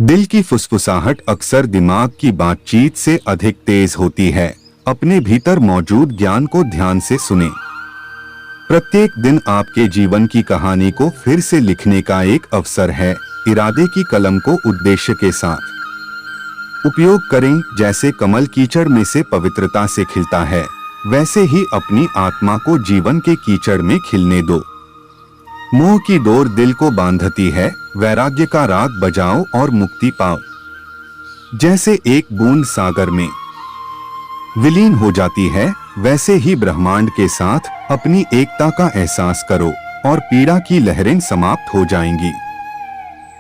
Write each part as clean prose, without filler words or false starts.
दिल की फुसफुसाहट अक्सर दिमाग की बातचीत से अधिक तेज होती है। अपने भीतर मौजूद ज्ञान को ध्यान से सुने। प्रत्येक दिन आपके जीवन की कहानी को फिर से लिखने का एक अवसर है। इरादे की कलम को उद्देश्य के साथ उपयोग करें। जैसे कमल कीचड़ में से पवित्रता से खिलता है, वैसे ही अपनी आत्मा को जीवन के कीचड़ में खिलने दो। मोह की डोर दिल को बांधती है, वैराग्य का राग बजाओ और मुक्ति पाओ। जैसे एक बूंद सागर में विलीन हो जाती है, वैसे ही ब्रह्मांड के साथ अपनी एकता का एहसास करो और पीड़ा की लहरें समाप्त हो जाएंगी।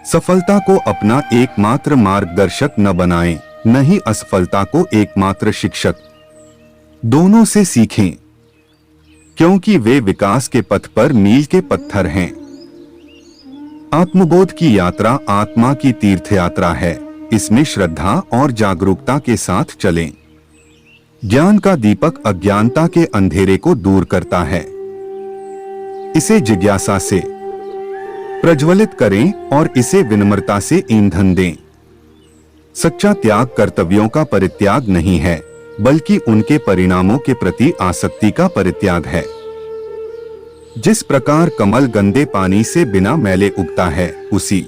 सफलता को अपना एकमात्र मार्गदर्शक न बनाएं, न ही असफलता को एकमात्र शिक्षक। दोनों से सीखें, क्योंकि वे विकास के पथ पर मील के पत्थर हैं। आत्मबोध की यात्रा आत्मा की तीर्थ यात्रा है। इसमें श्रद्धा और जागरूकता के साथ चलें। ज्ञान का दीपक अज्ञानता के अंधेरे को दूर करता है। इसे जिज्ञासा से प्रज्वलित करें और इसे विनम्रता से ईंधन दें। सच्चा त्याग कर्तव्यों का परित्याग नहीं है, बल्कि उनके परिणामों के प्रति आसक्ति का परित्याग है। जिस प्रकार कमल गंदे पानी से बिना मैले उगता है, उसी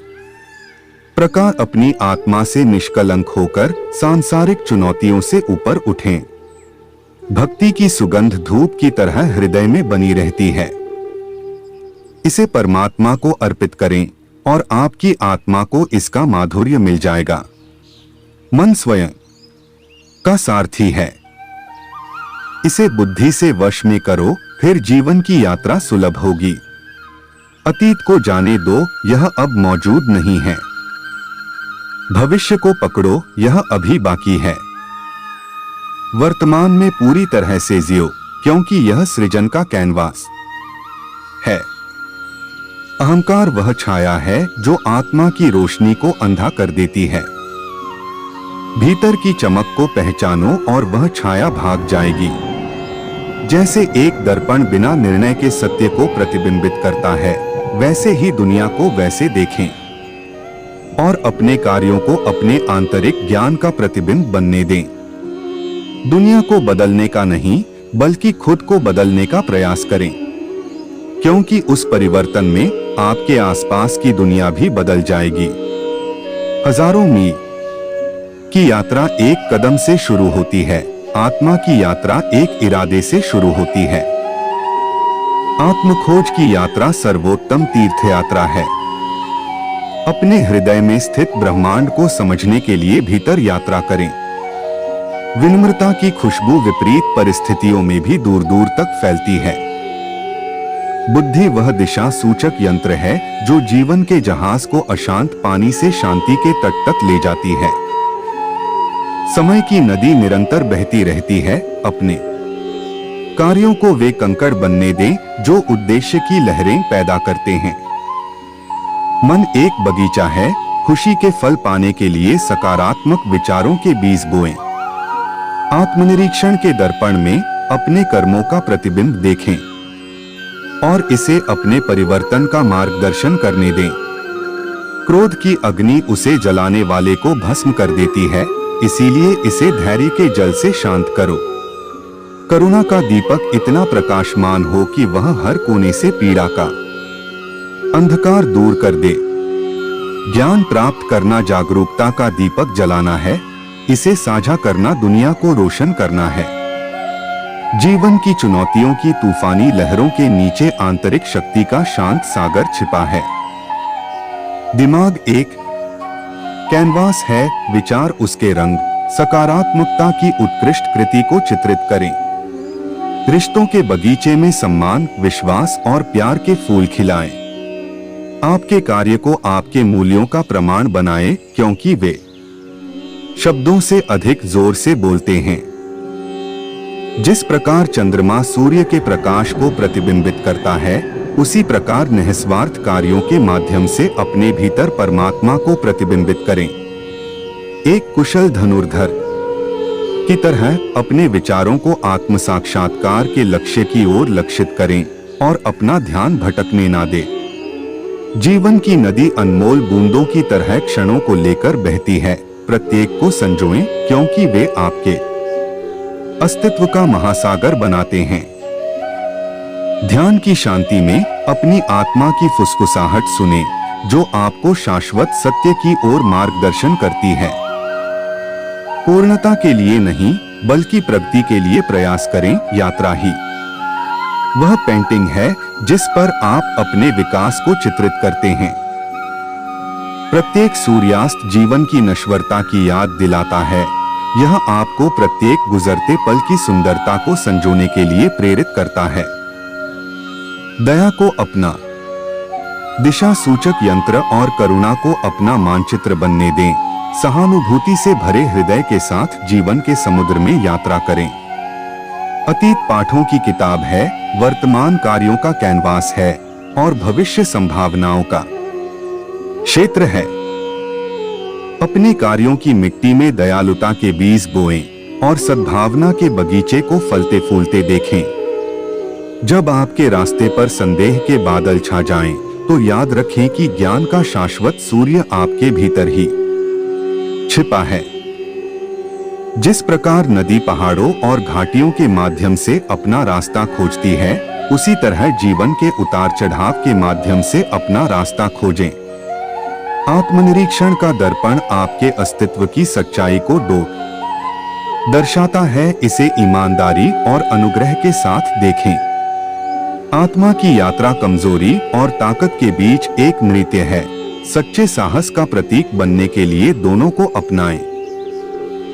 प्रकार अपनी आत्मा से निष्कलंक होकर सांसारिक चुनौतियों से ऊपर उठें। भक्ति की सुगंध धूप की तरह हृदय में बनी रहती है। इसे परमात्मा को अर्पित करें और आपकी आत्मा को इसका माधुर्य मिल जाएगा। मन स्वयं का सारथी है। इसे बुद्धि से वश में करो, फिर जीवन की यात्रा सुलभ होगी। अतीत को जाने दो, यह अब मौजूद नहीं है। भविष्य को पकड़ो, यह अभी बाकी है। वर्तमान में पूरी तरह से जियो, क्योंकि यह सृजन का कैनवास है। अहंकार वह छाया है जो आत्मा की रोशनी को अंधा कर देती है। भीतर की चमक को पहचानो और वह छाया भाग जाएगी। जैसे एक दर्पण बिना निर्णय के सत्य को प्रतिबिंबित करता है, वैसे ही दुनिया को वैसे देखें और अपने कार्यों को अपने आंतरिक ज्ञान का प्रतिबिंब बनने दें। दुनिया को बदलने का नहीं, बल्कि खुद को बदलने का प्रयास करें, क्योंकि उस परिवर्तन में आपके आसपास की दुनिया भी बदल जाएगी। हजारों मील की यात्रा एक कदम से शुरू होती है। आत्मा की यात्रा एक इरादे से शुरू होती है। आत्मखोज की यात्रा सर्वोत्तम तीर्थ यात्रा है। अपने हृदय में स्थित ब्रह्मांड को समझने के लिए भीतर यात्रा करें। विनम्रता की खुशबू विपरीत परिस्थितियों में भी दूर दूर तक फैलती है। बुद्धि वह दिशा सूचक यंत्र है जो जीवन के जहाज को अशांत पानी से शांति के तट तक ले जाती है। समय की नदी निरंतर बहती रहती है। अपने कार्यों को वे कंकड़ बनने दें जो उद्देश्य की लहरें पैदा करते हैं। मन एक बगीचा है, खुशी के फल पाने के लिए सकारात्मक विचारों के बीज बोएं। आत्मनिरीक्षण के दर्पण में अपने कर्मों का प्रतिबिंब देखें और इसे अपने परिवर्तन का मार्गदर्शन करने दें। क्रोध की अग्नि उसे जलाने वाले को भस्म कर देती है, इसीलिए इसे धैर्य के जल से शांत करो। करुणा का दीपक इतना प्रकाशमान हो कि वह हर कोने से पीड़ा का अंधकार दूर कर दे। ज्ञान प्राप्त करना जागरूकता का दीपक जलाना है। इसे साझा करना दुनिया को रोशन करना है। जीवन की चुनौतियों की तूफानी लहरों के नीचे आंतरिक शक्ति का शांत सागर छिपा है। दिमाग एक कैनवास है, विचार उसके रंग। सकारात्मकता की उत्कृष्ट कृति को चित्रित करें। रिश्तों के बगीचे में सम्मान, विश्वास और प्यार के फूल खिलाएं। आपके कार्य को आपके मूल्यों का प्रमाण बनाएं, क्योंकि वे शब्दों से अधिक जोर से बोलते हैं। जिस प्रकार चंद्रमा सूर्य के प्रकाश को प्रतिबिंबित करता है, उसी प्रकार निस्वार्थ कार्यों के माध्यम से अपने भीतर परमात्मा को प्रतिबिंबित करें। एक कुशल धनुर्धर की तरह अपने विचारों को आत्म साक्षात्कार के लक्ष्य की ओर लक्षित करें और अपना ध्यान भटकने ना दें। जीवन की नदी अनमोल बूंदों की तरह क्षणों को लेकर बहती है। प्रत्येक को संजोएं, क्योंकि वे आपके अस्तित्व का महासागर बनाते हैं। ध्यान की शांति में अपनी आत्मा की फुसफुसाहट सुने, जो आपको शाश्वत सत्य की ओर मार्गदर्शन करती है। पूर्णता के लिए नहीं, बल्कि प्रगति के लिए प्रयास करें। यात्रा ही वह पेंटिंग है जिस पर आप अपने विकास को चित्रित करते हैं। प्रत्येक सूर्यास्त जीवन की नश्वरता की याद दिलाता है। यह आपको प्रत्येक गुजरते पल की सुंदरता को संजोने के लिए प्रेरित करता है। दया को अपना दिशा सूचक यंत्र और करुणा को अपना मानचित्र बनने दें। सहानुभूति से भरे हृदय के साथ जीवन के समुद्र में यात्रा करें। अतीत पाठों की किताब है, वर्तमान कार्यों का कैनवास है और भविष्य संभावनाओं का क्षेत्र है। अपने कार्यों की मिट्टी में दयालुता के बीज बोएं और सद्भावना के बगीचे को फलते फूलते देखें। जब आपके रास्ते पर संदेह के बादल छा जाएं, तो याद रखें कि ज्ञान का शाश्वत सूर्य आपके भीतर ही छिपा है। जिस प्रकार नदी पहाड़ों और घाटियों के माध्यम से अपना रास्ता खोजती है, उसी तरह जीवन के उतार चढ़ाव के माध्यम से अपना रास्ता खोजें। आत्मनिरीक्षण का दर्पण आपके अस्तित्व की सच्चाई को दर्शाता है। इसे ईमानदारी और अनुग्रह के साथ देखें। आत्मा की यात्रा कमजोरी और ताकत के बीच एक नृत्य है। सच्चे साहस का प्रतीक बनने के लिए दोनों को अपनाएं।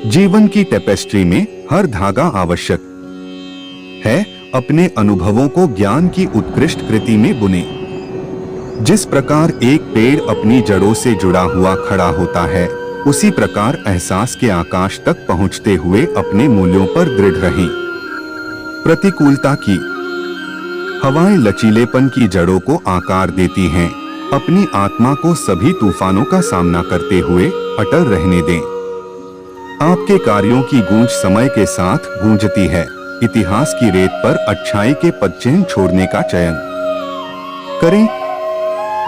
जीवन की टेपेस्ट्री में हर धागा आवश्यक है। अपने अनुभवों को ज्ञान की उत्कृष्ट कृति में बुने। जिस प्रकार एक पेड़ अपनी जड़ों से जुड़ा हुआ खड़ा होता है, उसी प्रकार एहसास के आकाश तक पहुंचते हुए अपने मूल्यों पर दृढ़ रहें। प्रतिकूलता की हवाएं लचीलेपन की जड़ों को आकार देती हैं। अपनी आत्मा को सभी तूफानों का सामना करते हुए अटल रहने दें। आपके कार्यों की गूंज समय के साथ गूंजती है। इतिहास की रेत पर अच्छाई के पदचिह्न छोड़ने का चयन करें।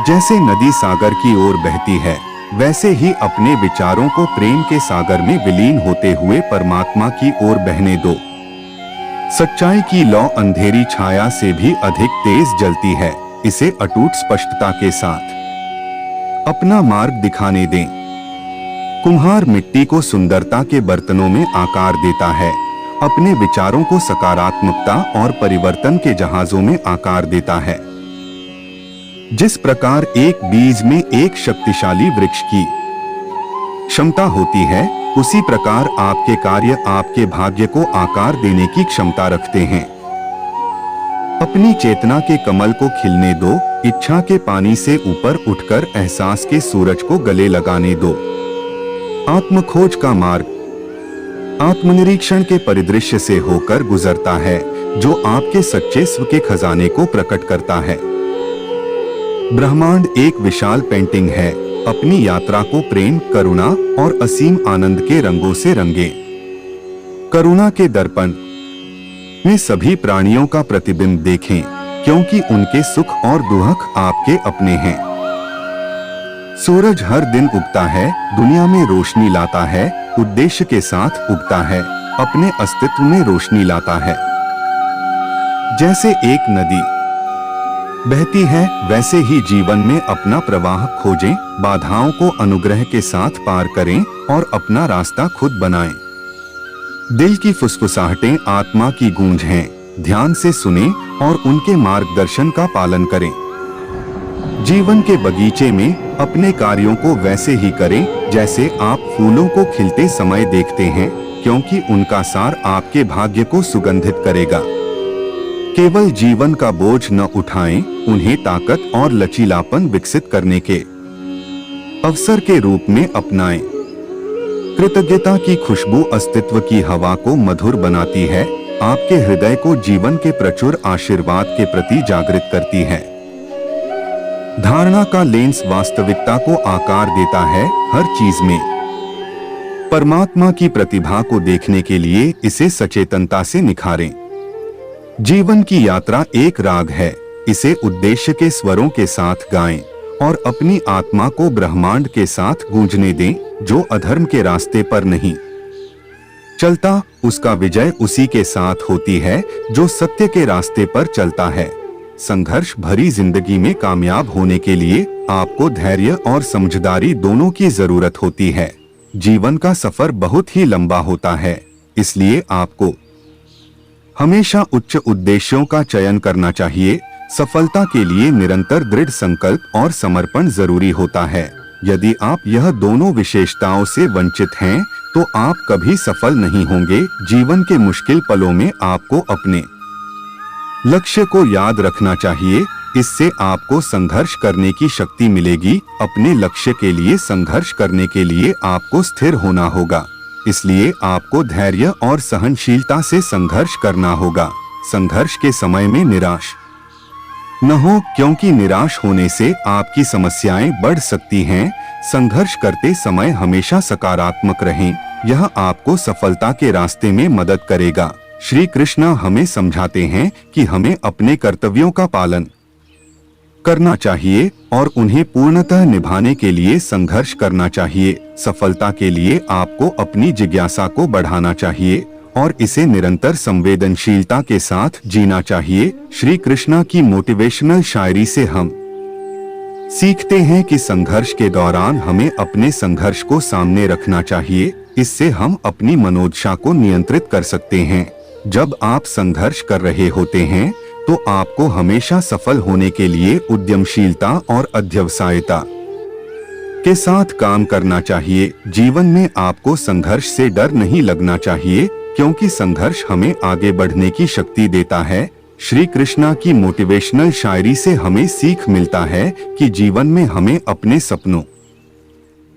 जैसे नदी सागर की ओर बहती है, वैसे ही अपने विचारों को प्रेम के सागर में विलीन होते हुए परमात्मा की ओर बहने दो। सच्चाई की लौ अंधेरी छाया से भी अधिक तेज जलती है। इसे अटूट स्पष्टता के साथ अपना मार्ग दिखाने दें। कुम्हार मिट्टी को सुंदरता के बर्तनों में आकार देता है। अपने विचारों को सकारात्मकता और परिवर्तन के जहाजों में आकार देता है। जिस प्रकार एक बीज में एक शक्तिशाली वृक्ष की क्षमता होती है, उसी प्रकार आपके कार्य आपके भाग्य को आकार देने की क्षमता रखते हैं। अपनी चेतना के कमल को खिलने दो। इच्छा के पानी से ऊपर उठकर एहसास के सूरज को गले लगाने दो। आत्मखोज का मार्ग आत्मनिरीक्षण के परिदृश्य से होकर गुजरता है, जो आपके सच्चे स्व के खजाने को प्रकट करता है। ब्रह्मांड एक विशाल पेंटिंग है। अपनी यात्रा को प्रेम, करुणा और असीम आनंद के रंगों से रंगे। करुणा के दर्पण में सभी प्राणियों का प्रतिबिंब देखें, क्योंकि उनके सुख और दुख आपके अपने हैं। सूरज हर दिन उगता है, दुनिया में रोशनी लाता है, उद्देश्य के साथ उगता है, अपने अस्तित्व में रोशनी लाता है। जैसे एक नदी बहती है, वैसे ही जीवन में अपना प्रवाह खोजें। बाधाओं को अनुग्रह के साथ पार करें और अपना रास्ता खुद बनाएं। दिल की फुसफुसाहटें आत्मा की गूंज हैं। ध्यान से सुनें और उनके मार्गदर्शन का पालन करें। जीवन के बगीचे में अपने कार्यों को वैसे ही करें जैसे आप फूलों को खिलते समय देखते हैं, क्योंकि उनका सार आपके भाग्य को सुगंधित करेगा। केवल जीवन का बोझ न उठाएं, उन्हें ताकत और लचीलापन विकसित करने के अवसर के रूप में अपनाएं। कृतज्ञता की खुशबू अस्तित्व की हवा को मधुर बनाती है, आपके हृदय को जीवन के प्रचुर आशीर्वाद के प्रति जागृत करती है। धारणा का लेंस वास्तविकता को आकार देता है। हर चीज में परमात्मा की प्रतिभा को देखने के लिए इसे सचेतनता से निखारें। जीवन की यात्रा एक राग है, इसे उद्देश्य के स्वरों के साथ गाएं और अपनी आत्मा को ब्रह्मांड के साथ गूंजने दें। जो अधर्म के रास्ते पर नहीं चलता, उसका विजय उसी के साथ होती है जो सत्य के रास्ते पर चलता है। संघर्ष भरी जिंदगी में कामयाब होने के लिए आपको धैर्य और समझदारी दोनों की जरूरत होती है। जीवन का सफर बहुत ही लंबा होता है, इसलिए आपको हमेशा उच्च उद्देश्यों का चयन करना चाहिए। सफलता के लिए निरंतर दृढ़ संकल्प और समर्पण जरूरी होता है। यदि आप यह दोनों विशेषताओं से वंचित हैं, तो आप कभी सफल नहीं होंगे। जीवन के मुश्किल पलों में आपको अपने लक्ष्य को याद रखना चाहिए, इससे आपको संघर्ष करने की शक्ति मिलेगी। अपने लक्ष्य के लिए संघर्ष करने के लिए आपको स्थिर होना होगा, इसलिए आपको धैर्य और सहनशीलता से संघर्ष करना होगा। संघर्ष के समय में निराश न हो, क्योंकि निराश होने से आपकी समस्याएं बढ़ सकती हैं। संघर्ष करते समय हमेशा सकारात्मक रहें, यह आपको सफलता के रास्ते में मदद करेगा। श्री कृष्ण हमें समझाते हैं कि हमें अपने कर्तव्यों का पालन करना चाहिए और उन्हें पूर्णतः निभाने के लिए संघर्ष करना चाहिए। सफलता के लिए आपको अपनी जिज्ञासा को बढ़ाना चाहिए और इसे निरंतर संवेदनशीलता के साथ जीना चाहिए। श्री कृष्ण की मोटिवेशनल शायरी से हम सीखते हैं कि संघर्ष के दौरान हमें अपने संघर्ष को सामने रखना चाहिए, इससे हम अपनी मनोदशा को नियंत्रित कर सकते हैं। जब आप संघर्ष कर रहे होते हैं, तो आपको हमेशा सफल होने के लिए उद्यमशीलता और अध्यवसायता के साथ काम करना चाहिए। जीवन में आपको संघर्ष से डर नहीं लगना चाहिए, क्योंकि संघर्ष हमें आगे बढ़ने की शक्ति देता है। श्री कृष्णा की मोटिवेशनल शायरी से हमें सीख मिलता है कि जीवन में हमें अपने सपनों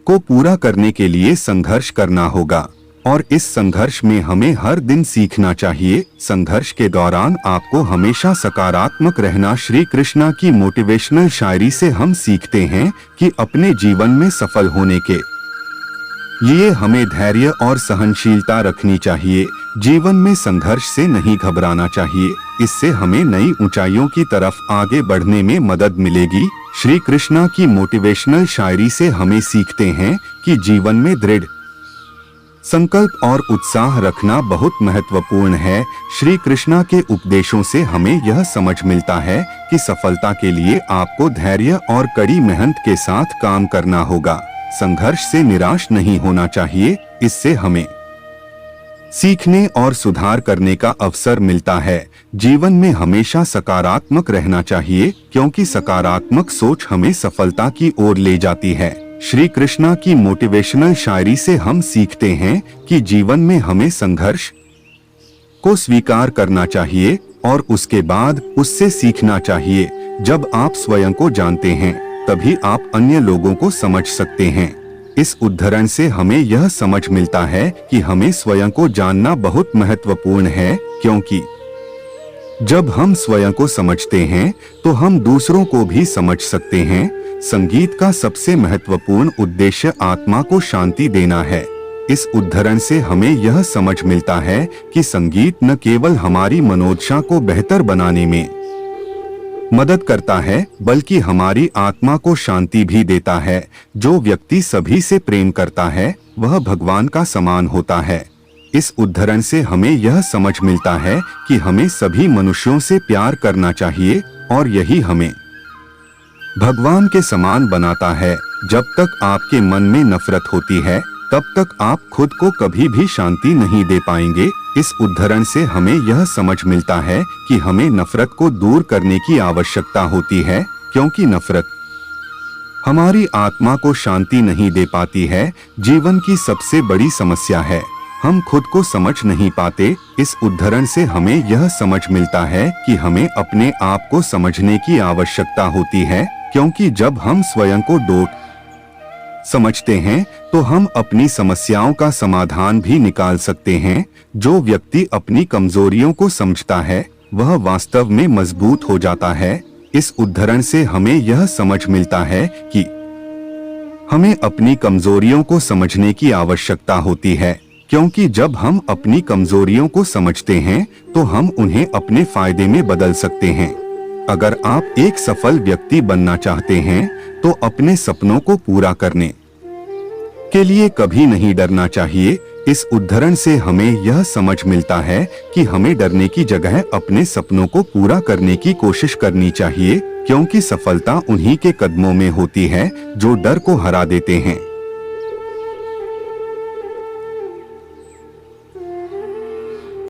को पूरा करने के लिए संघर्ष करना होगा और इस संघर्ष में हमें हर दिन सीखना चाहिए। संघर्ष के दौरान आपको हमेशा सकारात्मक रहना। श्री कृष्णा की मोटिवेशनल शायरी से हम सीखते हैं कि अपने जीवन में सफल होने के लिए हमें धैर्य और सहनशीलता रखनी चाहिए। जीवन में संघर्ष से नहीं घबराना चाहिए, इससे हमें नई ऊंचाइयों की तरफ आगे बढ़ने में मदद मिलेगी। श्री कृष्णा की मोटिवेशनल शायरी से हमें सीखते हैं कि जीवन में दृढ़ संकल्प और उत्साह रखना बहुत महत्वपूर्ण है। श्री कृष्णा के उपदेशों से हमें यह समझ मिलता है कि सफलता के लिए आपको धैर्य और कड़ी मेहनत के साथ काम करना होगा। संघर्ष से निराश नहीं होना चाहिए, इससे हमें सीखने और सुधार करने का अवसर मिलता है। जीवन में हमेशा सकारात्मक रहना चाहिए, क्योंकि सकारात्मक सोच हमें सफलता की ओर ले जाती है। श्री कृष्णा की मोटिवेशनल शायरी से हम सीखते हैं कि जीवन में हमें संघर्ष को स्वीकार करना चाहिए और उसके बाद उससे सीखना चाहिए। जब आप स्वयं को जानते हैं, तभी आप अन्य लोगों को समझ सकते हैं। इस उद्धरण से हमें यह समझ मिलता है कि हमें स्वयं को जानना बहुत महत्वपूर्ण है, क्योंकि जब हम स्वयं को समझते हैं, तो हम दूसरों को भी समझ सकते हैं। संगीत का सबसे महत्वपूर्ण उद्देश्य आत्मा को शांति देना है। इस उद्धरण से हमें यह समझ मिलता है कि संगीत न केवल हमारी मनोदशा को बेहतर बनाने में मदद करता है, बल्कि हमारी आत्मा को शांति भी देता है। जो व्यक्ति सभी से प्रेम करता है, वह भगवान का समान होता है। इस उद्धरण से हमें यह समझ मिलता है कि हमें सभी मनुष्यों से प्यार करना चाहिए और यही हमें भगवान के समान बनाता है। जब तक आपके मन में नफरत होती है, तब तक आप खुद को कभी भी शांति नहीं दे पाएंगे। इस उद्धरण से हमें यह समझ मिलता है कि हमें नफरत को दूर करने की आवश्यकता होती है, क्योंकि नफरत हमारी आत्मा को शांति नहीं दे पाती है। जीवन की सबसे बड़ी समस्या है, हम खुद को समझ नहीं पाते। इस उद्धरण से हमें यह समझ मिलता है कि हमें अपने आप को समझने की आवश्यकता होती है, क्योंकि जब हम स्वयं को डोट समझते हैं, तो हम अपनी समस्याओं का समाधान भी निकाल सकते हैं। जो व्यक्ति अपनी कमजोरियों को समझता है, वह वास्तव में मजबूत हो जाता है। इस उद्धरण से हमें यह समझ मिलता है कि हमें अपनी कमजोरियों को समझने की आवश्यकता होती है, क्योंकि जब हम अपनी कमजोरियों को समझते हैं, तो हम उन्हें अपने फायदे में बदल सकते हैं। अगर आप एक सफल व्यक्ति बनना चाहते हैं तो अपने सपनों को पूरा करने के लिए कभी नहीं डरना चाहिए। इस उद्धरण से हमें यह समझ मिलता है कि हमें डरने की जगह अपने सपनों को पूरा करने की कोशिश करनी चाहिए, क्योंकि सफलता उन्हीं के कदमों में होती है जो डर को हरा देते हैं।